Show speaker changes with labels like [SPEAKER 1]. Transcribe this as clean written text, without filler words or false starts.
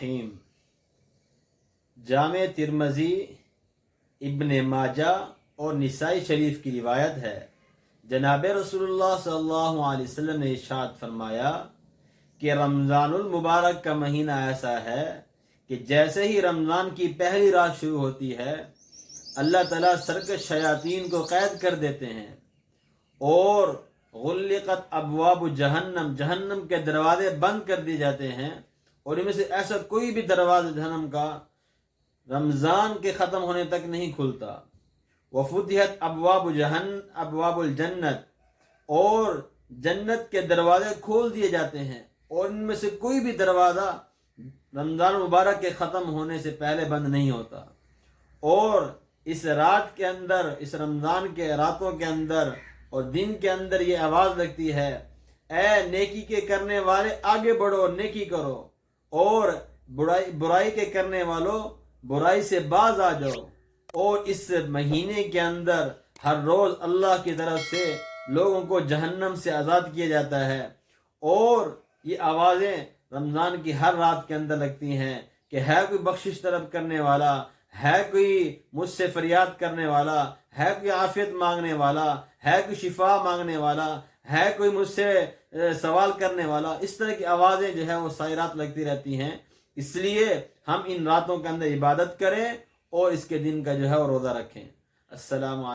[SPEAKER 1] الرحیم۔ جامع ترمذی، ابن ماجہ اور نسائی شریف کی روایت ہے، جناب رسول اللہ صلی اللہ علیہ وسلم نے ارشاد فرمایا کہ رمضان المبارک کا مہینہ ایسا ہے کہ جیسے ہی رمضان کی پہلی رات شروع ہوتی ہے، اللہ تعالیٰ سرکش شیاطین کو قید کر دیتے ہیں اور غلقت ابواب جہنم، جہنم کے دروازے بند کر دیے جاتے ہیں، اور ان میں سے ایسا کوئی بھی دروازہ جہنم کا رمضان کے ختم ہونے تک نہیں کھلتا۔ وفتحت ابواب الجنت، اور جنت کے دروازے کھول دیے جاتے ہیں، اور ان میں سے کوئی بھی دروازہ رمضان مبارک کے ختم ہونے سے پہلے بند نہیں ہوتا۔ اور اس رات کے اندر، اس رمضان کے راتوں کے اندر اور دن کے اندر یہ آواز لگتی ہے، اے نیکی کے کرنے والے آگے بڑھو، نیکی کرو، اور برائی کے کرنے والوں برائی سے باز آ جاؤ۔ اور اس مہینے کے اندر ہر روز اللہ کی طرف سے لوگوں کو جہنم سے آزاد کیا جاتا ہے، اور یہ آوازیں رمضان کی ہر رات کے اندر لگتی ہیں کہ ہے کوئی بخشش طلب کرنے والا، ہے کوئی مجھ سے فریاد کرنے والا، ہے کوئی عافیت مانگنے والا، ہے کوئی شفا مانگنے والا، ہے کوئی مجھ سے سوال کرنے والا۔ اس طرح کی آوازیں جو ہے وہ ساری رات لگتی رہتی ہیں۔ اس لیے ہم ان راتوں کے اندر عبادت کریں اور اس کے دن کا جو ہے وہ روزہ رکھیں۔ السلام علیکم۔